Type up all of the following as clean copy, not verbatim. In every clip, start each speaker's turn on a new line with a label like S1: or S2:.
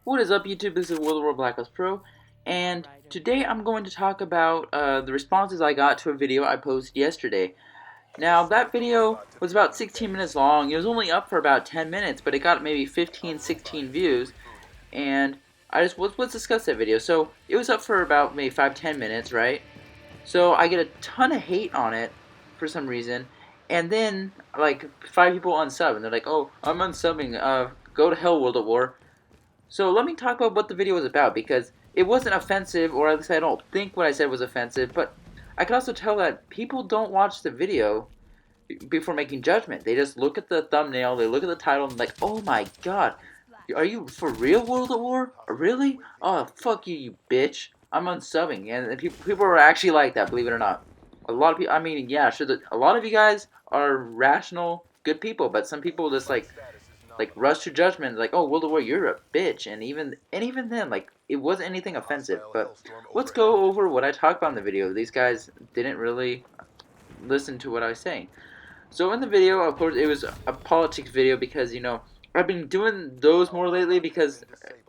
S1: What is up, YouTube? This is World of War Black Ops Pro, and today I'm going to talk about the responses I got to a video I posted yesterday. Now, that video was about 16 minutes long. It was only up for about 10 minutes, but it got maybe 15, 16 views, and let's discuss that video. So, it was up for about maybe 5, 10 minutes, right? So, I get a ton of hate on it for some reason, and then, like, 5 people unsub, and they're like, oh, I'm unsubbing, go to hell, World of War. So let me talk about what the video was about, because it wasn't offensive, or at least I don't think what I said was offensive, but I can also tell that people don't watch the video before making judgment. They just look at the thumbnail, they look at the title, and like, oh my god, are you for real, World at War? Really? Oh, fuck you, you bitch. I'm unsubbing. And people are actually like that, believe it or not. A lot of people, I mean, yeah, sure, a lot of you guys are rational, good people, but some people just like rush to judgment, like, oh, World of War, you're a bitch, and even then, like, it wasn't anything offensive. But let's go over what I talked about in the video. These guys didn't really listen to what I was saying. So in the video, of course, it was a politics video because I've been doing those more lately because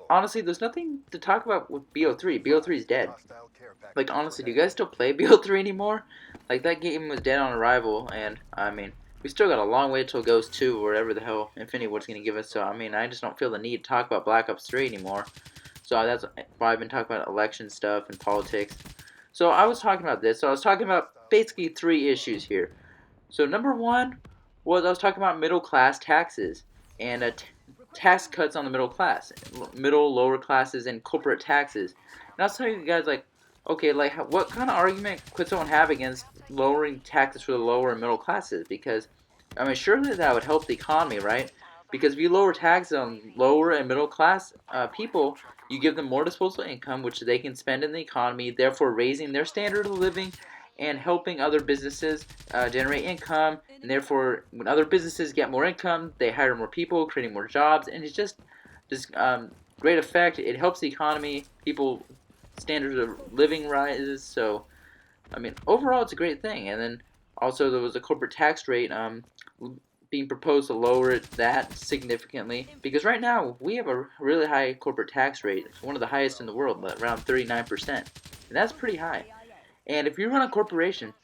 S1: honestly, there's nothing to talk about with BO3. BO3 is dead. Like, honestly, do you guys still play BO3 anymore? Like, that game was dead on arrival, and I mean, we still got a long way till Ghost 2 or whatever the hell Infinity Ward's gonna give us. So I mean, I just don't feel the need to talk about Black Ops 3 anymore. So that's why I've been talking about election stuff and politics. So I was talking about this. So I was talking about basically three issues here. So number one was I was talking about middle class taxes and tax cuts on the middle class, middle, lower classes, and corporate taxes. And I was telling you guys, like, okay, like, what kind of argument could someone have against lowering taxes for the lower and middle classes? Because, I mean, surely that would help the economy, right? Because if you lower taxes on lower and middle class people, you give them more disposable income, which they can spend in the economy, therefore raising their standard of living and helping other businesses generate income. And therefore, when other businesses get more income, they hire more people, creating more jobs, and it's just this great effect. It helps the economy. People standards of living rises. So, I mean, overall, it's a great thing. And then also there was a corporate tax rate being proposed to lower that significantly, because right now we have a really high corporate tax rate. It's one of the highest in the world, around 39%, and that's pretty high. And if you run a corporation,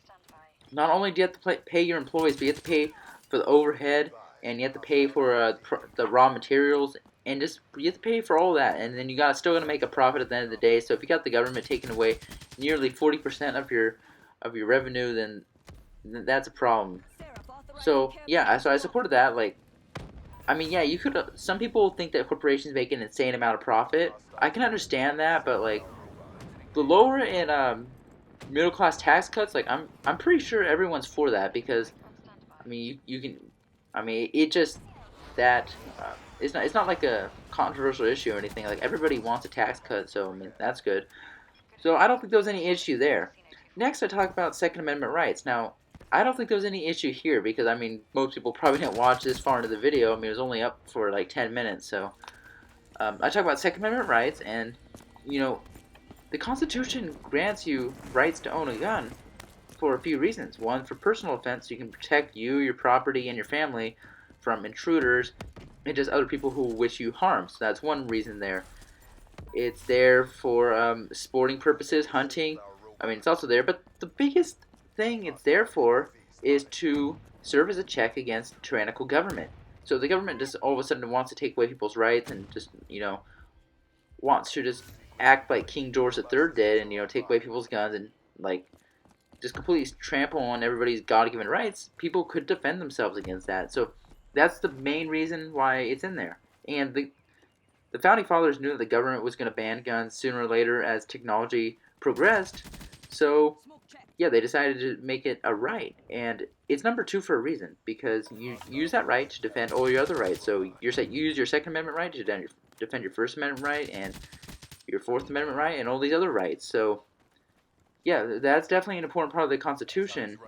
S1: not only do you have to pay your employees, but you have to pay for the overhead, and you have to pay for the raw materials, and just you have to pay for all that, and then still gonna make a profit at the end of the day. So if you got the government taking away nearly 40% of your revenue, then that's a problem. So yeah, so I supported that. Like, I mean, yeah, you could. Some people think that corporations make an insane amount of profit. I can understand that, but like the lower in middle class tax cuts, like I'm pretty sure everyone's for that, because I mean you can, I mean it just that it's not like a controversial issue or anything. Like, everybody wants a tax cut, so I mean that's good. So I don't think there was any issue there. Next, I talk about Second Amendment rights. Now, I don't think there was any issue here because I mean most people probably didn't watch this far into the video. I mean, it was only up for like 10 minutes. So I talk about Second Amendment rights, and you know the Constitution grants you rights to own a gun for a few reasons. One, for personal offense, so you can protect you, your property, and your family from intruders and just other people who wish you harm. So that's one reason there. It's there for sporting purposes, hunting. I mean, it's also there, but the biggest thing it's there for is to serve as a check against tyrannical government. So the government just all of a sudden wants to take away people's rights and just, wants to just act like King George III did and, take away people's guns and, like, just completely trample on everybody's God-given rights. People could defend themselves against that. So that's the main reason why it's in there. And the founding fathers knew that the government was going to ban guns sooner or later as technology progressed. So yeah, they decided to make it a right, and it's number two for a reason, because you use that right to defend all your other rights. So you use your Second Amendment right to defend your First Amendment right and your Fourth Amendment right and all these other rights. So yeah, that's definitely an important part of the Constitution.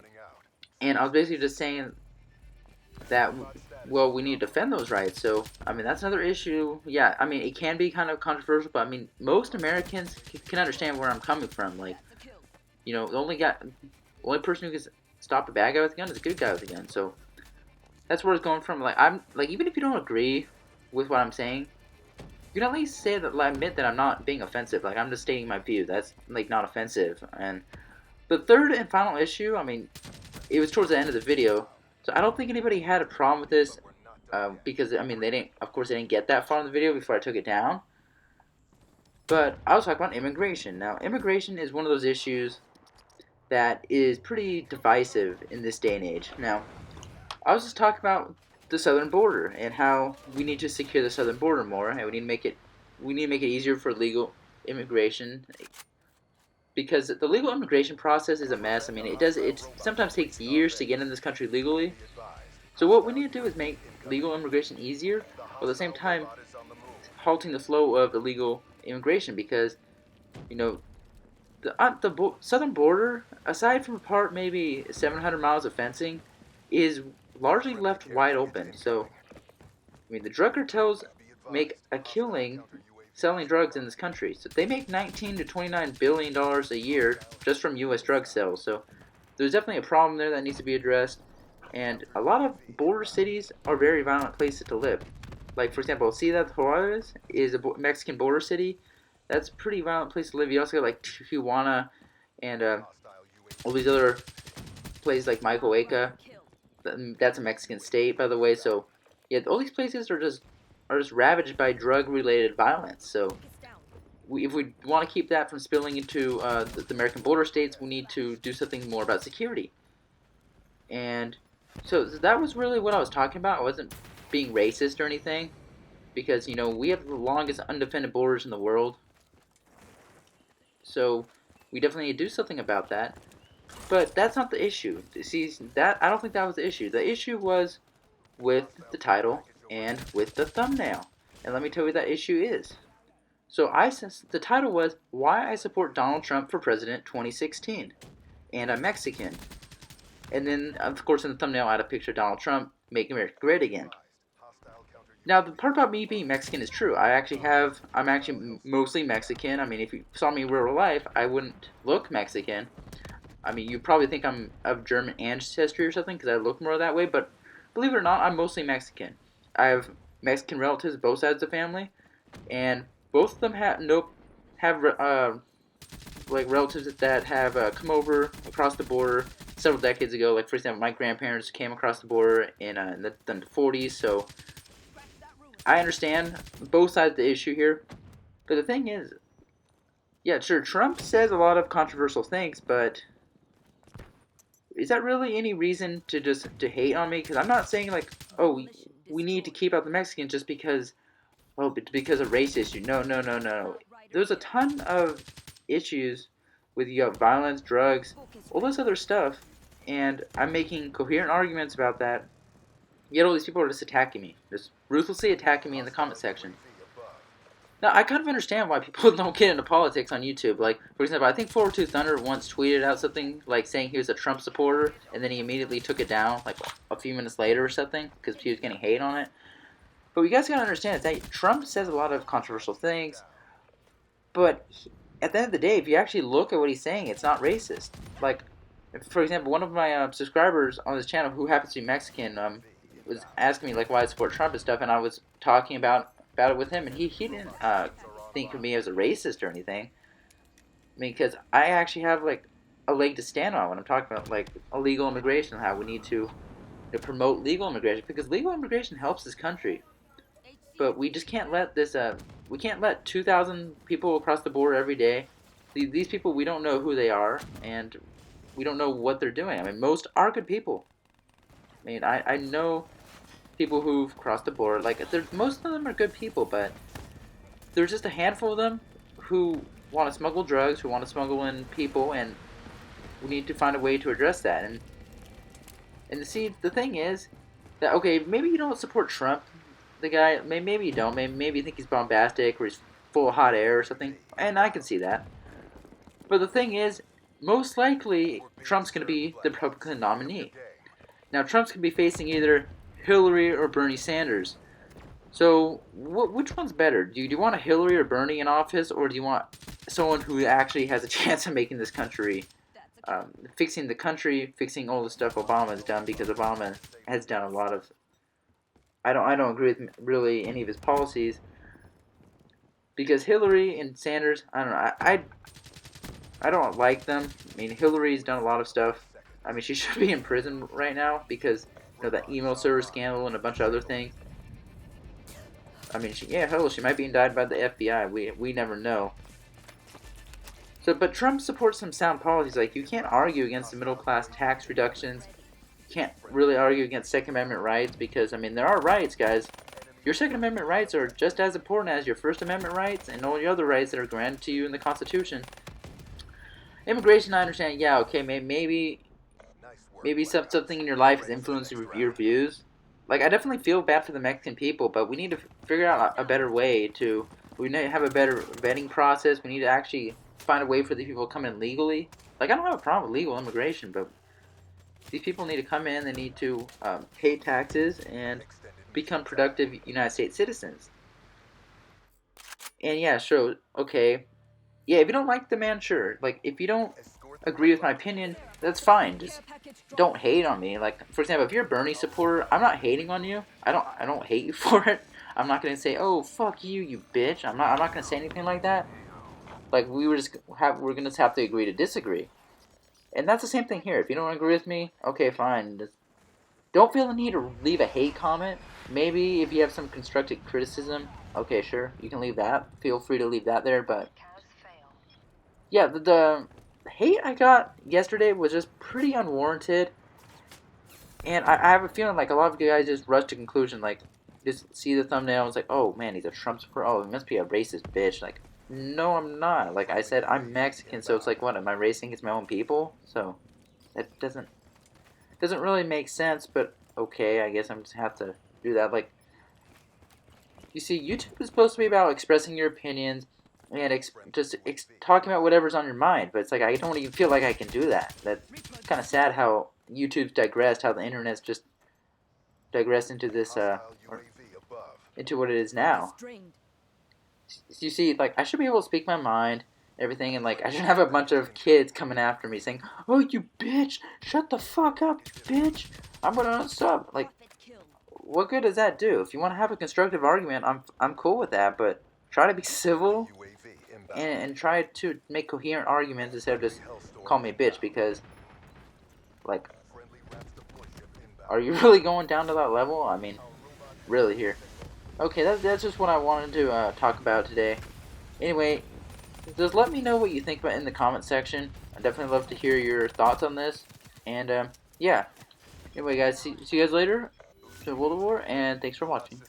S1: And I was basically just saying that, well, we need to defend those rights. So I mean, that's another issue. Yeah, I mean, it can be kind of controversial, but I mean, most Americans can understand where I'm coming from. Like, the only person who can stop a bad guy with a gun is a good guy with a gun. So that's where it's going from. Like, I'm like, even if you don't agree with what I'm saying, you can at least say that, like, admit that I'm not being offensive. Like, I'm just stating my view. That's, like, not offensive. And the third and final issue, I mean, it was towards the end of the video, so I don't think anybody had a problem with this, because, I mean, they didn't, of course, they didn't get that far in the video before I took it down. But I was talking about immigration. Now, immigration is one of those issues that is pretty divisive in this day and age. Now, I was just talking about the southern border and how we need to secure the southern border more, and we need to make it easier for legal immigration, because the legal immigration process is a mess. I mean, it sometimes takes years to get in this country legally. So what we need to do is make legal immigration easier, while at the same time halting the flow of illegal immigration, because you know the southern border, aside from a part maybe 700 miles of fencing, is largely left wide open. So, I mean, the drug cartels make a killing selling drugs in this country. So they make 19 to 29 billion dollars a year just from U.S. drug sales. So there's definitely a problem there that needs to be addressed. And a lot of border cities are very violent places to live. Like, for example, Ciudad Juarez is a Mexican border city. That's a pretty violent place to live. You also got like Tijuana and all these other places like Michoaca. That's a Mexican state, by the way. So yeah, all these places are just ravaged by drug-related violence. So if we want to keep that from spilling into the American border states, we need to do something more about security. And so that was really what I was talking about. I wasn't being racist or anything, because we have the longest undefended borders in the world. So we definitely need to do something about that. But that's not the issue. See, I don't think that was the issue. The issue was with the title and with the thumbnail. And let me tell you what that issue is. So the title was Why I Support Donald Trump for President 2016. And I'm Mexican. And then, of course, in the thumbnail I had a picture of Donald Trump, Make America Great Again. Now, the part about me being Mexican is true. I'm actually mostly Mexican. I mean, if you saw me in real life, I wouldn't look Mexican. I mean, you probably think I'm of German ancestry or something, because I look more that way, but believe it or not, I'm mostly Mexican. I have Mexican relatives, both sides of the family, and both of them have like relatives that have come over across the border several decades ago. Like, for example, my grandparents came across the border in the 40s, so I understand both sides of the issue here. But the thing is, yeah, sure, Trump says a lot of controversial things, but is that really any reason to hate on me? Because I'm not saying like, oh, we need to keep out the Mexicans just because, because of race issue. No, no, no, no. There's a ton of issues with violence, drugs, all this other stuff, and I'm making coherent arguments about that. Yet all these people are just attacking me, just ruthlessly attacking me in the comment section. Now, I kind of understand why people don't get into politics on YouTube. Like, for example, I think 402 Thunder once tweeted out something like saying he was a Trump supporter, and then he immediately took it down like a few minutes later or something because he was getting hate on it. But you guys gotta understand is that Trump says a lot of controversial things, but at the end of the day, if you actually look at what he's saying, it's not racist. Like, for example, one of my subscribers on this channel, who happens to be Mexican, was asking me like why I support Trump and stuff, and I was talking about it with him, and he didn't think of me as a racist or anything. I mean, because I actually have like a leg to stand on when I'm talking about like illegal immigration, how we need to promote legal immigration, because legal immigration helps this country. But we just can't let this we can't let 2,000 people across the border every day. These people, we don't know who they are, and we don't know what they're doing. I mean, most are good people. I mean, I know people who've crossed the border. Like, most of them are good people, but there's just a handful of them who want to smuggle drugs, who want to smuggle in people, and we need to find a way to address that. And see, the thing is that, okay, maybe you don't support Trump, the guy. Maybe you don't. Maybe you think he's bombastic or he's full of hot air or something, and I can see that. But the thing is, most likely Trump's going to be the Republican nominee. Now, Trump's going to be facing either Hillary or Bernie Sanders. So, which one's better? Do you want a Hillary or Bernie in office, or do you want someone who actually has a chance of making this country, fixing the country, fixing all the stuff Obama's done? Because Obama has done a lot of. I don't agree with really any of his policies. because Hillary and Sanders, I don't know, I don't like them. I mean, Hillary's done a lot of stuff. I mean, she should be in prison right now because, you know, that email server scandal and a bunch of other things. I mean, hell, she might be indicted by the FBI. We never know. So, but Trump supports some sound policies. Like, you can't argue against the middle class tax reductions. You can't really argue against Second Amendment rights because, I mean, there are rights, guys. Your Second Amendment rights are just as important as your First Amendment rights and all your other rights that are granted to you in the Constitution. Immigration, I understand. Yeah, okay, maybe something in your life has influenced your views. Like, I definitely feel bad for the Mexican people, but we need to figure out a better way to. We need to have a better vetting process. We need to actually find a way for these people to come in legally. Like, I don't have a problem with legal immigration, but these people need to come in. They need to pay taxes and become productive United States citizens. And yeah, sure, okay. Yeah, if you don't like the man, sure. Like, if you don't agree with my opinion, that's fine. Just don't hate on me. Like, for example, if you're a Bernie supporter, I'm not hating on you. I don't hate you for it. I'm not gonna say, oh, fuck you, you bitch. I'm not gonna say anything like that. Like, we're gonna just have to agree to disagree. And that's the same thing here. If you don't agree with me, okay, fine. Just don't feel the need to leave a hate comment. Maybe if you have some constructive criticism, okay, sure, you can leave that. Feel free to leave that there, but yeah, the hate I got yesterday was just pretty unwarranted. And I have a feeling like a lot of you guys just rush to conclusion, like, just see the thumbnail and it's like, oh man, he's a Trump supporter, oh, he must be a racist bitch. Like, no, I'm not. Like I said, I'm Mexican, so it's like, what, am I racing against my own people? So, that doesn't really make sense, but okay, I guess I'm just have to do that. Like, you see, YouTube is supposed to be about expressing your opinions and talking about whatever's on your mind, but it's like, I don't even feel like I can do that. That's kind of sad how YouTube's digressed, how the internet's just digressed into this, into what it is now. You see, like, I should be able to speak my mind, everything, and, like, I shouldn't have a bunch of kids coming after me saying, oh, you bitch, shut the fuck up, bitch, I'm gonna unsub. Like, what good does that do? If you want to have a constructive argument, I'm cool with that, but try to be civil and try to make coherent arguments instead of just call me a bitch, because, like, are you really going down to that level? I mean, really here. Okay, that's just what I wanted to talk about today. Anyway, just let me know what you think about in the comment section. I'd definitely love to hear your thoughts on this. And, yeah. Anyway, guys, see you guys later to World of War, and thanks for watching.